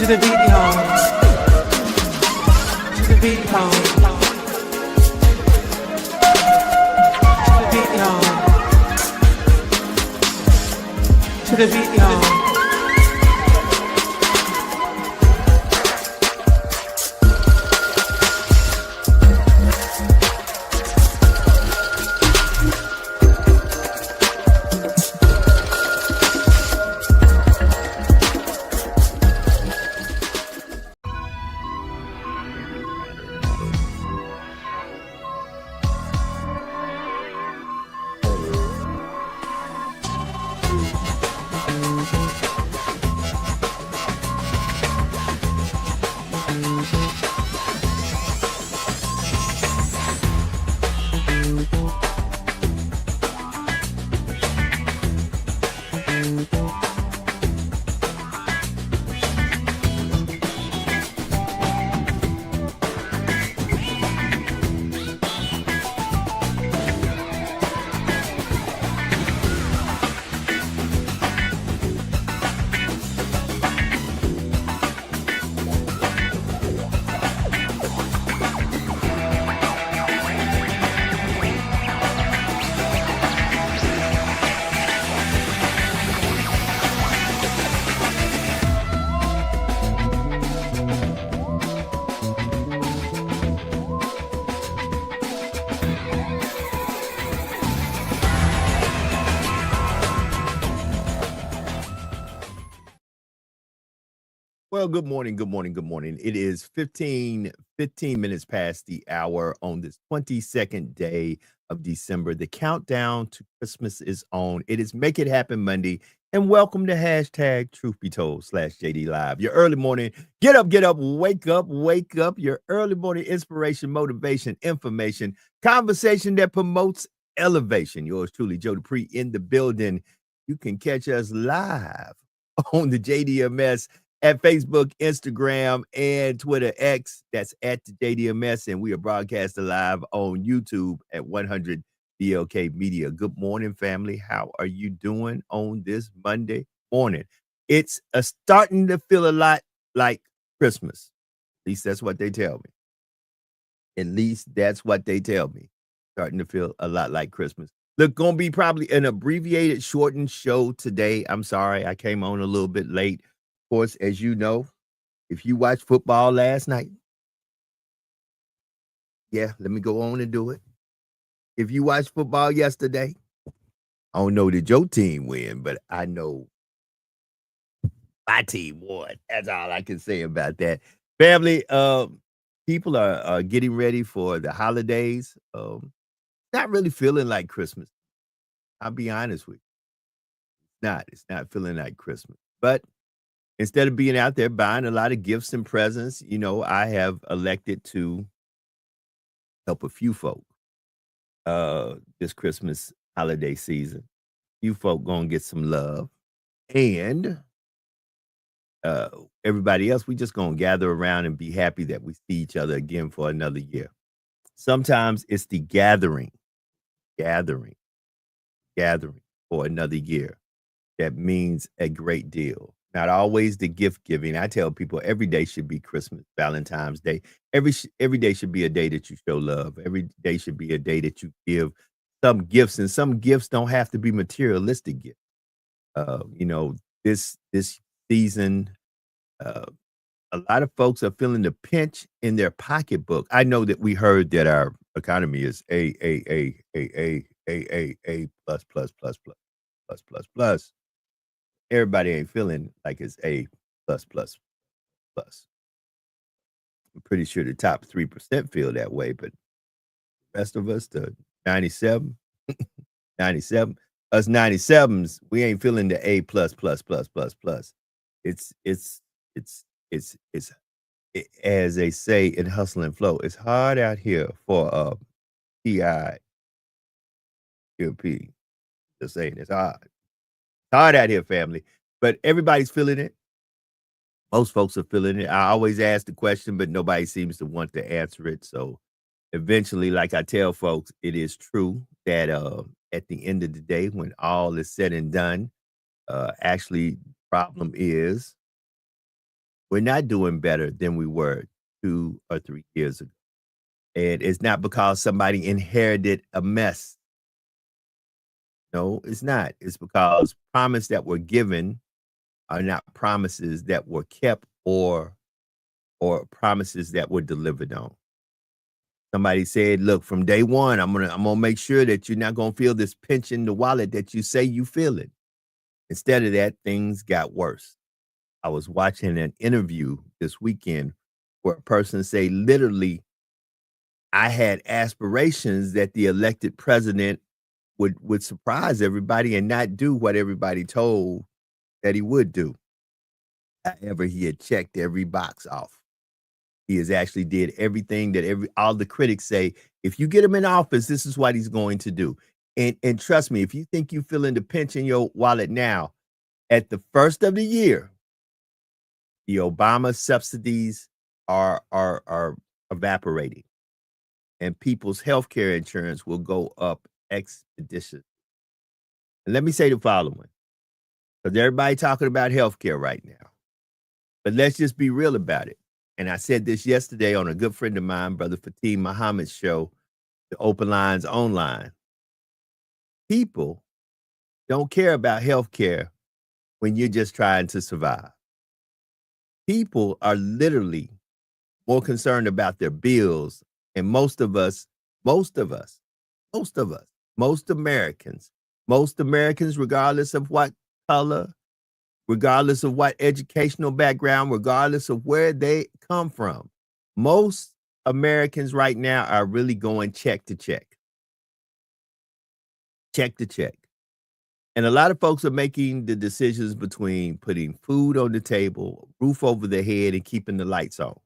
To the beat, y'all. To the beat, y'all. To the beat, y'all. To the beat, y'all. Well, good morning, good morning, good morning. It is 15 minutes past the hour on this 22nd day of December. The countdown to Christmas is on. It is Make It Happen Monday. And welcome to hashtag Truth Be Told /JD Live. Your early morning, get up, wake up, wake up. Your early morning inspiration, motivation, information, conversation that promotes elevation. Yours truly, Joe Dupree in the building. You can catch us live on the JDMS at Facebook, Instagram, and Twitter X. That's at the JDMS, and we are broadcasting live on YouTube at 100 BLK Media. Good morning, family. How are you doing on this Monday morning? It's starting to feel a lot like Christmas. At least that's what they tell me. At least that's what they tell me. Starting to feel a lot like Christmas. Look, gonna be probably an abbreviated, shortened show today. I'm sorry, I came on a little bit late. Of course, as you know, if you watched football last night, yeah, let me go on and do it. If you watched football yesterday, I don't know that your team win, but I know my team won. That's all I can say about that. Family, people are getting ready for the holidays. Not really feeling like Christmas. I'll be honest with you. It's not feeling like Christmas. But instead of being out there buying a lot of gifts and presents, I have elected to help a few folk this Christmas holiday season. You folk gonna get some love. And everybody else, we just gonna gather around and be happy that we see each other again for another year. Sometimes it's the gathering for another year that means a great deal. Not always the gift giving. I tell people every day should be Christmas, Valentine's Day. Every day should be a day that you show love. Every day should be a day that you give some gifts, and some gifts don't have to be materialistic gifts. This season, a lot of folks are feeling the pinch in their pocketbook. I know that we heard that our economy is A plus plus plus plus plus plus plus. Everybody ain't feeling like it's A plus plus plus. I'm pretty sure the top 3% feel that way, but the rest of us, the 97, 97, us 97s, we ain't feeling the A plus plus plus plus plus. It's as they say in Hustle and Flow, it's hard out here for PI, just saying it's hard. Hard out here, family. But everybody's feeling it. Most folks are feeling it. I always ask the question, but nobody seems to want to answer it. So eventually, like I tell folks, it is true that at the end of the day, when all is said and done, actually, problem is We're not doing better than we were 2 or 3 years ago. And it's not because somebody inherited a mess. No, it's not. It's because promises that were given are not promises that were kept or promises that were delivered on. Somebody said, "Look, from day one, I'm gonna make sure that you're not gonna feel this pinch in the wallet that you say you feel it." Instead of that, things got worse. I was watching an interview this weekend where a person say, literally, I had aspirations that the elected president would surprise everybody and not do what everybody told that he would do. However, he had checked every box off. He has actually did everything that all the critics say, if you get him in office, this is what he's going to do. And trust me, if you think you feeling the pinch in your wallet now, at the first of the year, the Obama subsidies are evaporating, and people's health care insurance will go up expeditiously. And let me say the following, because everybody talking about health care right now, but let's just be real about it. And I said this yesterday on a good friend of mine, Brother Fatim Muhammad's show, the Open Lines Online. People don't care about health care when you're just trying to survive. People are literally more concerned about their bills. And most Americans, regardless of what color, regardless of what educational background, regardless of where they come from, most Americans right now are really going check to check. Check to check. And a lot of folks are making the decisions between putting food on the table, roof over their head, and keeping the lights on.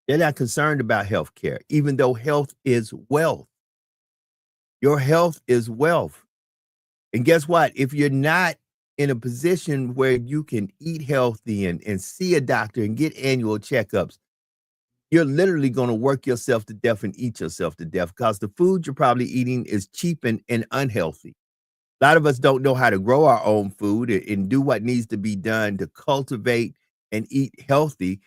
They're not concerned about health care, even though health is wealth. Your health is wealth. And guess what? If you're not in a position where you can eat healthy and see a doctor and get annual checkups, you're literally going to work yourself to death and eat yourself to death because the food you're probably eating is cheap and unhealthy. A lot of us don't know how to grow our own food and do what needs to be done to cultivate and eat healthy.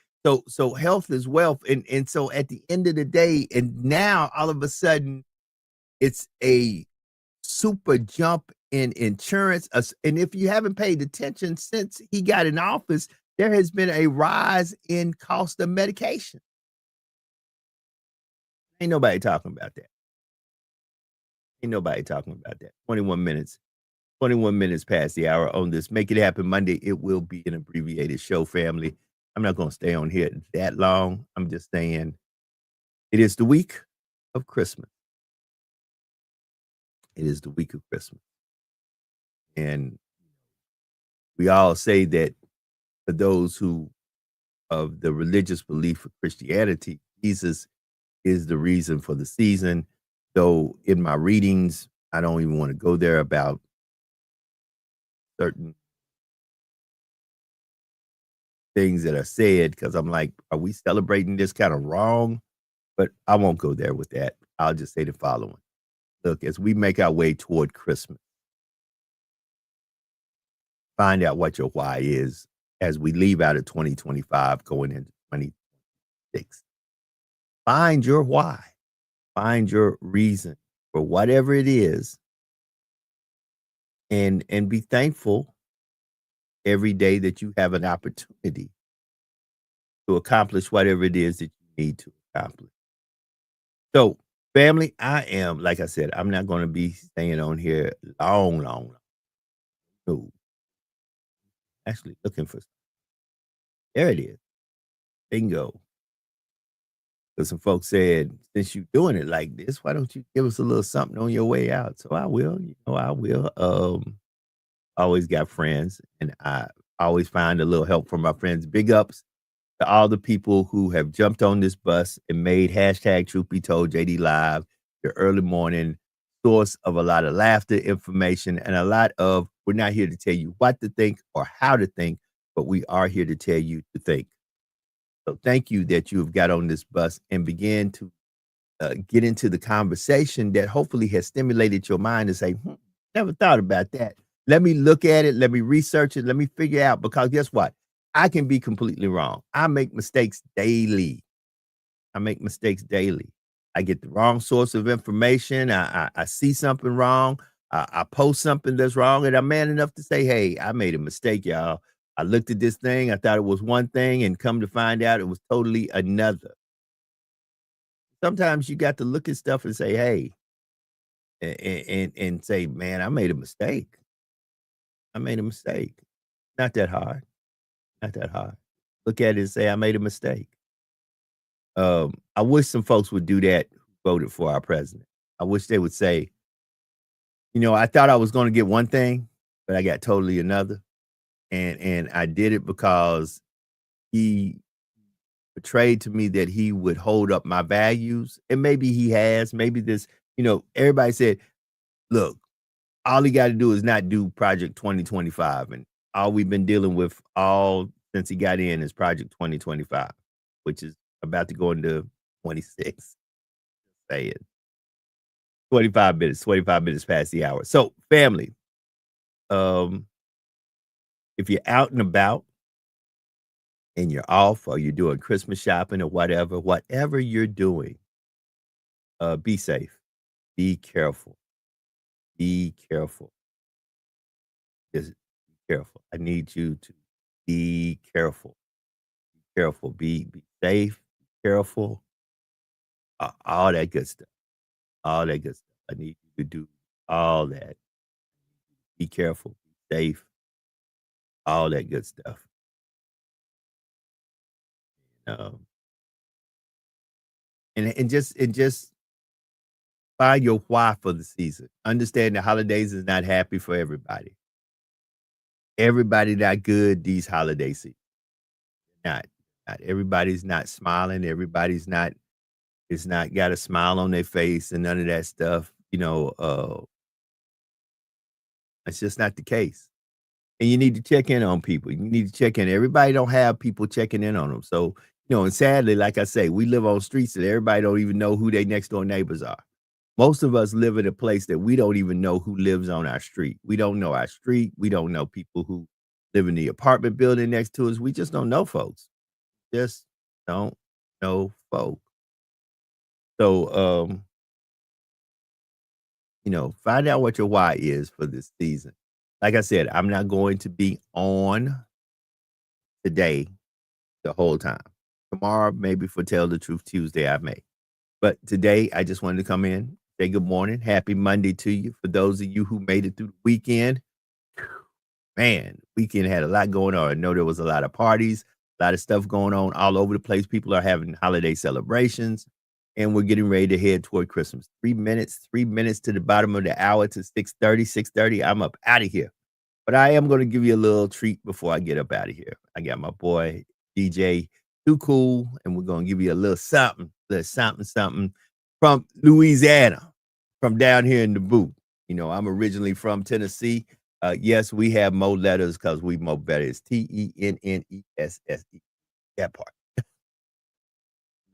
So health is wealth. And so at the end of the day, and now all of a sudden, it's a super jump in insurance. And if you haven't paid attention since he got in office, there has been a rise in cost of medication. Ain't nobody talking about that. Ain't nobody talking about that. 21 minutes past the hour on this Make It Happen Monday. It will be an abbreviated show, family. I'm not going to stay on here that long. I'm just saying it is the week of Christmas. It is the week of Christmas. And we all say that for those who of the religious belief of Christianity, Jesus is the reason for the season. Though in my readings, I don't even want to go there about certain things that are said because I'm like, are we celebrating this kind of wrong? But I won't go there with that. I'll just say the following. Look, as we make our way toward Christmas, find out what your why is as we leave out of 2025 going into 2026. Find your why. Find your reason for whatever it is and be thankful every day that you have an opportunity to accomplish whatever it is that you need to accomplish. So, family, I am, like I said, I'm not going to be staying on here long. No. Actually looking for, there it is. Bingo. Because some folks said, since you're doing it like this, why don't you give us a little something on your way out? So I will, I will. Always got friends, and I always find a little help from my friends. Big ups to all the people who have jumped on this bus and made hashtag Truth Be Told JD Live your early morning source of a lot of laughter, information, and a lot of, we're not here to tell you what to think or how to think, but we are here to tell you to think. So thank you that you have got on this bus and began to get into the conversation that hopefully has stimulated your mind to say, never thought about that. Let me look at it. Let me research it. Let me figure out, because guess what? I can be completely wrong. I make mistakes daily. I make mistakes daily. I get the wrong source of information. I see something wrong. I post something that's wrong, and I'm man enough to say, "Hey, I made a mistake, y'all. I looked at this thing. I thought it was one thing, and come to find out, it was totally another." Sometimes you got to look at stuff and say, "Hey," and say, "Man, I made a mistake. I made a mistake." Not that hard. Not that hard. Look at it and say, "I made a mistake." I wish some folks would do that who voted for our president. I wish they would say, I thought I was gonna get one thing, but I got totally another. And I did it because he betrayed to me that he would hold up my values. And maybe he has. Maybe everybody said, look, all he got to do is not do Project 2025. And all we've been dealing with all since he got in is Project 2025, which is about to go into 26. Say it. 25 minutes past the hour. So, family, um, if you're out and about and you're off or you're doing Christmas shopping or whatever you're doing, be safe. Be careful. Be careful. Just be careful. I need you to be careful. Be careful. Be safe. Be careful. All that good stuff. All that good stuff. I need you to do all that. Be careful. Be safe. All that good stuff. Um, and just find your why for the season. Understand the holidays is not happy for everybody. Everybody not good these holiday season. Not not everybody's not smiling. Everybody's not it's not got a smile on their face and none of that stuff. It's just not the case. And you need to check in on people. You need to check in. Everybody don't have people checking in on them. So, and sadly, like I say, we live on streets that everybody don't even know who their next door neighbors are. Most of us live in a place that we don't even know who lives on our street. We don't know our street. We don't know people who live in the apartment building next to us. We just don't know folks. Just don't know folk. So, find out what your why is for this season. Like I said, I'm not going to be on today the whole time. Tomorrow, maybe for Tell the Truth Tuesday, I may. But today, I just wanted to come in, say good morning. Happy Monday to you. For those of you who made it through the weekend, man, weekend had a lot going on. I know there was a lot of parties, a lot of stuff going on all over the place. People are having holiday celebrations, and we're getting ready to head toward Christmas. 3 minutes to the bottom of the hour to 6:30. 6:30, I'm up out of here. But I am going to give you a little treat before I get up out of here. I got my boy DJ Too Cool, and we're going to give you a little something from Louisiana, from down here in the boot. I'm originally from Tennessee. Yes, we have more letters because we more better. It's Tennesse. That part.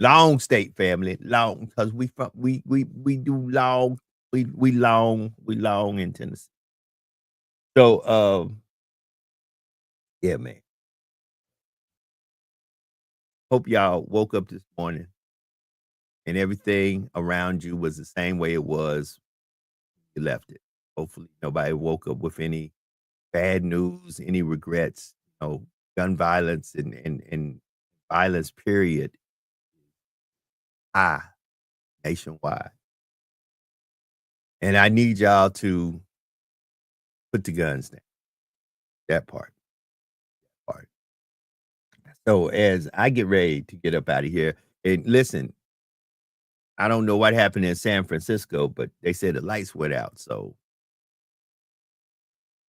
Long state family, long because we do long, we long in Tennessee. So yeah, man. Hope y'all woke up this morning and everything around you was the same way it was when you left it. Hopefully nobody woke up with any bad news, any regrets. Gun violence and violence period high nationwide. And I need y'all to put the guns down. That part. Part. So as I get ready to get up out of here, and listen, I don't know what happened in San Francisco, but they said the lights went out. So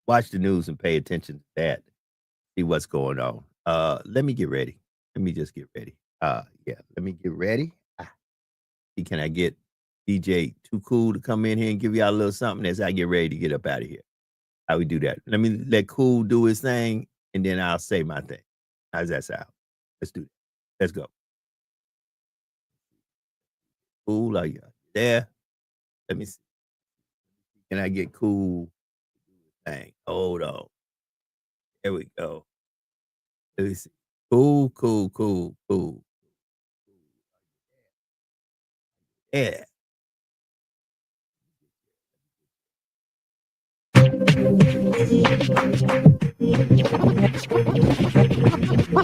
watch the news and pay attention to that. See what's going on. Let me get ready. Let me just get ready. Yeah, let me get ready. See, can I get DJ Too Cool to come in here and give y'all a little something as I get ready to get up out of here? How we do that? Let me let Cool do his thing, and then I'll say my thing. How's that sound? Let's do it. Let's go. Cool, are you there? Let me see. Can I get Cool? Thing. Hold on. There we go. Let me see. Cool. Yeah.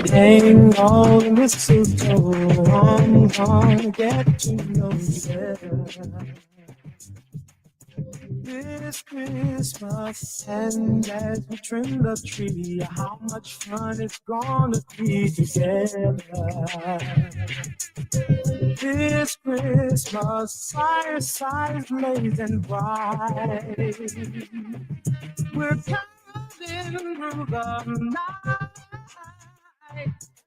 Hang on, mistletoe. I'm gonna get to know you better this Christmas. And as we trim the tree, how much fun it's gonna be together. This Christmas, fireside blazing bright. We're counting through the night.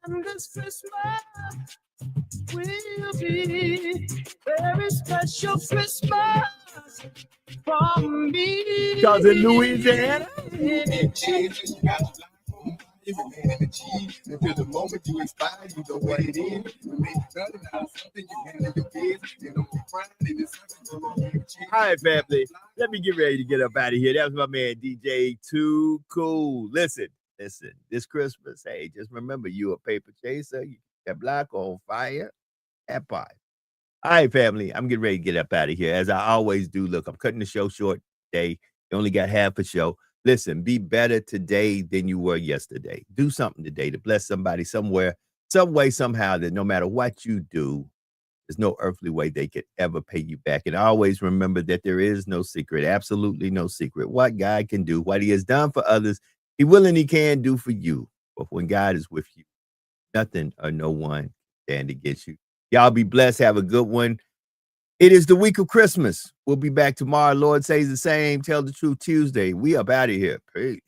And this Christmas will be very special Christmas for me. Because in Louisiana, until the moment you expire, you know what it is. You make nothing out of something, you handle your kids, you don't be crying, and it's something. all right, family. Let me get ready to get up out of here. That was my man DJ Too Cool. Listen. This Christmas, hey, just remember you a paper chaser, you that block on fire, that part. All right, family. I'm getting ready to get up out of here. As I always do. Look, I'm cutting the show short today. You only got half a show. Listen, be better today than you were yesterday. Do something today to bless somebody somewhere, some way, somehow, that no matter what you do, there's no earthly way they could ever pay you back. And always remember that there is no secret, absolutely no secret. What God can do, what he has done for others, he will and he can do for you. But when God is with you, nothing or no one can stand against you. Y'all be blessed. Have a good one. It is the week of Christmas. We'll be back tomorrow. Lord says the same. Tell the truth Tuesday. We up out of here. Peace.